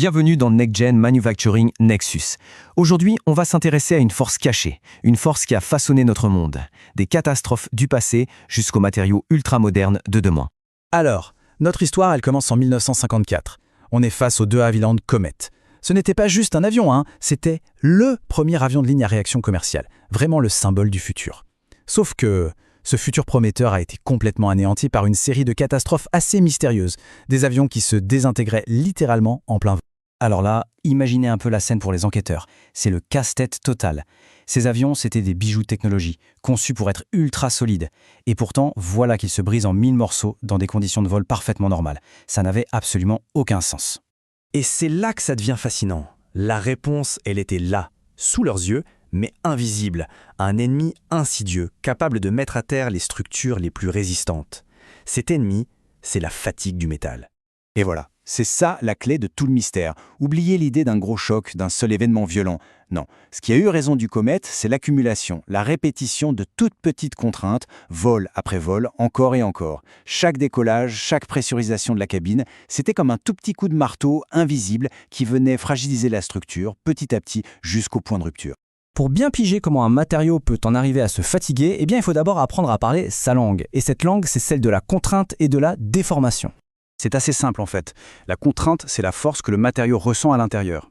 Bienvenue dans NextGen Manufacturing Nexus. Aujourd'hui, on va s'intéresser à une force cachée, une force qui a façonné notre monde, des catastrophes du passé jusqu'aux matériaux ultramodernes de demain. Alors, notre histoire, elle commence en 1954. On est face au de Havilland Comet. Ce n'était pas juste un avion, c'était le premier avion de ligne à réaction commerciale, vraiment le symbole du futur. Sauf que ce futur prometteur a été complètement anéanti par une série de catastrophes assez mystérieuses, des avions qui se désintégraient littéralement en plein vol. Alors là, imaginez un peu la scène pour les enquêteurs. C'est le casse-tête total. Ces avions, c'était des bijoux de technologie, conçus pour être ultra solides. Et pourtant, voilà qu'ils se brisent en 1000 morceaux dans des conditions de vol parfaitement normales. Ça n'avait absolument aucun sens. Et c'est là que ça devient fascinant. La réponse, elle était là, sous leurs yeux, mais invisible, un ennemi insidieux, capable de mettre à terre les structures les plus résistantes. Cet ennemi, c'est la fatigue du métal. Et voilà, c'est ça la clé de tout le mystère. Oubliez l'idée d'un gros choc, d'un seul événement violent. Non, ce qui a eu raison du comète, c'est l'accumulation, la répétition de toutes petites contraintes, vol après vol, encore et encore. Chaque décollage, chaque pressurisation de la cabine, c'était comme un tout petit coup de marteau invisible qui venait fragiliser la structure petit à petit jusqu'au point de rupture. Pour bien piger comment un matériau peut en arriver à se fatiguer, il faut d'abord apprendre à parler sa langue. Et cette langue, c'est celle de la contrainte et de la déformation. C'est assez simple en fait. La contrainte, c'est la force que le matériau ressent à l'intérieur.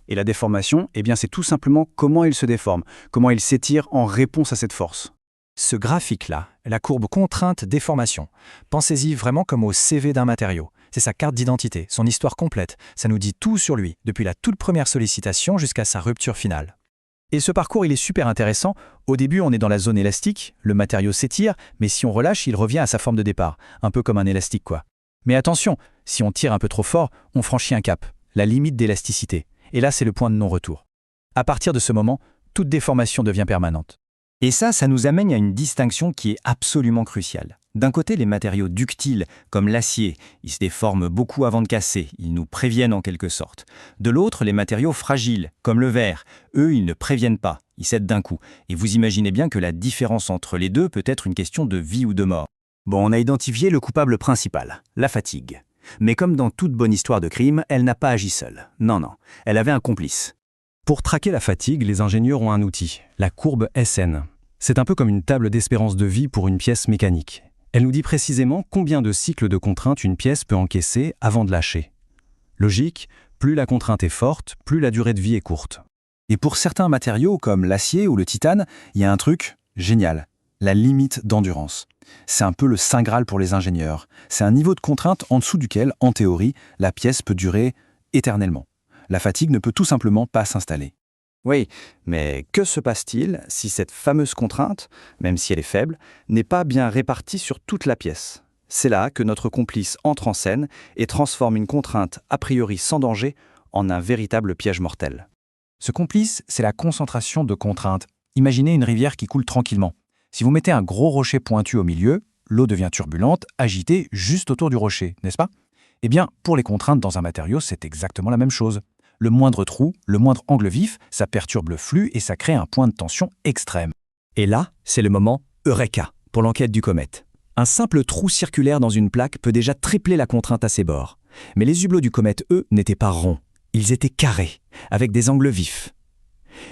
Et la déformation, c'est tout simplement comment il se déforme, comment il s'étire en réponse à cette force. Ce graphique-là, la courbe contrainte-déformation, pensez-y vraiment comme au CV d'un matériau. C'est sa carte d'identité, son histoire complète. Ça nous dit tout sur lui, depuis la toute première sollicitation jusqu'à sa rupture finale. Et ce parcours, il est super intéressant. Au début, on est dans la zone élastique, le matériau s'étire, mais si on relâche, il revient à sa forme de départ, un peu comme un élastique quoi. Mais attention, si on tire un peu trop fort, on franchit un cap, la limite d'élasticité. Et là, c'est le point de non-retour. À partir de ce moment, toute déformation devient permanente. Et ça nous amène à une distinction qui est absolument cruciale. D'un côté, les matériaux ductiles, comme l'acier, ils se déforment beaucoup avant de casser, ils nous préviennent en quelque sorte. De l'autre, les matériaux fragiles, comme le verre, eux, ils ne préviennent pas, ils cèdent d'un coup. Et vous imaginez bien que la différence entre les deux peut être une question de vie ou de mort. Bon, on a identifié le coupable principal, la fatigue. Mais comme dans toute bonne histoire de crime, elle n'a pas agi seule. Non, elle avait un complice. Pour traquer la fatigue, les ingénieurs ont un outil, la courbe SN. C'est un peu comme une table d'espérance de vie pour une pièce mécanique. Elle nous dit précisément combien de cycles de contrainte une pièce peut encaisser avant de lâcher. Logique, plus la contrainte est forte, plus la durée de vie est courte. Et pour certains matériaux comme l'acier ou le titane, il y a un truc génial, la limite d'endurance. C'est un peu le saint Graal pour les ingénieurs. C'est un niveau de contrainte en dessous duquel, en théorie, la pièce peut durer éternellement. La fatigue ne peut tout simplement pas s'installer. Oui, mais que se passe-t-il si cette fameuse contrainte, même si elle est faible, n'est pas bien répartie sur toute la pièce? C'est là que notre complice entre en scène et transforme une contrainte a priori sans danger en un véritable piège mortel. Ce complice, c'est la concentration de contraintes. Imaginez une rivière qui coule tranquillement. Si vous mettez un gros rocher pointu au milieu, l'eau devient turbulente, agitée juste autour du rocher, n'est-ce pas? Pour les contraintes dans un matériau, c'est exactement la même chose. Le moindre trou, le moindre angle vif, ça perturbe le flux et ça crée un point de tension extrême. Et là, c'est le moment Eureka pour l'enquête du comète. Un simple trou circulaire dans une plaque peut déjà tripler la contrainte à ses bords. Mais les hublots du comète, eux, n'étaient pas ronds. Ils étaient carrés, avec des angles vifs.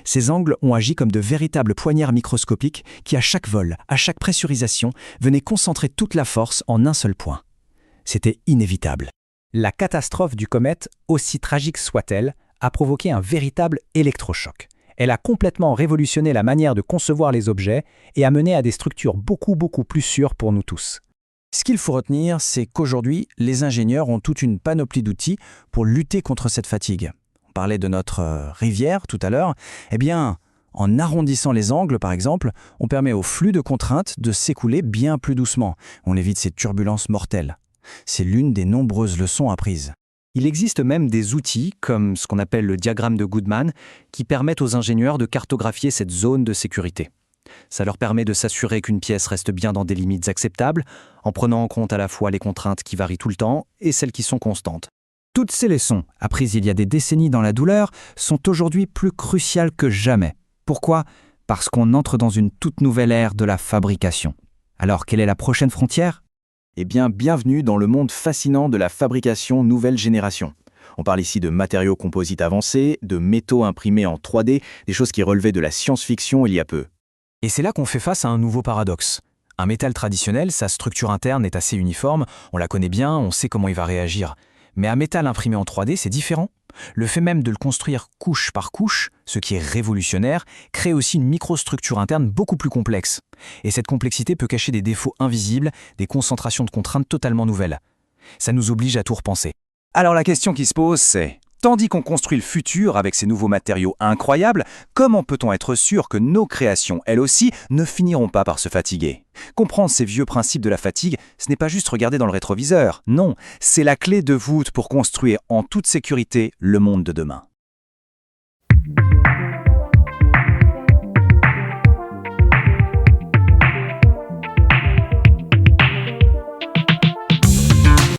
Ces angles ont agi comme de véritables poignards microscopiques qui, à chaque vol, à chaque pressurisation, venaient concentrer toute la force en un seul point. C'était inévitable. La catastrophe du comète, aussi tragique soit-elle, a provoqué un véritable électrochoc. Elle a complètement révolutionné la manière de concevoir les objets et a mené à des structures beaucoup plus sûres pour nous tous. Ce qu'il faut retenir, c'est qu'aujourd'hui, les ingénieurs ont toute une panoplie d'outils pour lutter contre cette fatigue. On parlait de notre rivière tout à l'heure. En arrondissant les angles, par exemple, on permet au flux de contraintes de s'écouler bien plus doucement. On évite ces turbulences mortelles. C'est l'une des nombreuses leçons apprises. Il existe même des outils, comme ce qu'on appelle le diagramme de Goodman, qui permettent aux ingénieurs de cartographier cette zone de sécurité. Ça leur permet de s'assurer qu'une pièce reste bien dans des limites acceptables, en prenant en compte à la fois les contraintes qui varient tout le temps et celles qui sont constantes. Toutes ces leçons, apprises il y a des décennies dans la douleur, sont aujourd'hui plus cruciales que jamais. Pourquoi ? Parce qu'on entre dans une toute nouvelle ère de la fabrication. Alors, quelle est la prochaine frontière ? Bienvenue dans le monde fascinant de la fabrication nouvelle génération. On parle ici de matériaux composites avancés, de métaux imprimés en 3D, des choses qui relevaient de la science-fiction il y a peu. Et c'est là qu'on fait face à un nouveau paradoxe. Un métal traditionnel, sa structure interne est assez uniforme, on la connaît bien, on sait comment il va réagir. Mais un métal imprimé en 3D, c'est différent. Le fait même de le construire couche par couche, ce qui est révolutionnaire, crée aussi une microstructure interne beaucoup plus complexe. Et cette complexité peut cacher des défauts invisibles, des concentrations de contraintes totalement nouvelles. Ça nous oblige à tout repenser. Alors la question qui se pose, c'est, tandis qu'on construit le futur avec ces nouveaux matériaux incroyables, comment peut-on être sûr que nos créations, elles aussi, ne finiront pas par se fatiguer? Comprendre ces vieux principes de la fatigue, ce n'est pas juste regarder dans le rétroviseur, non, c'est la clé de voûte pour construire en toute sécurité le monde de demain.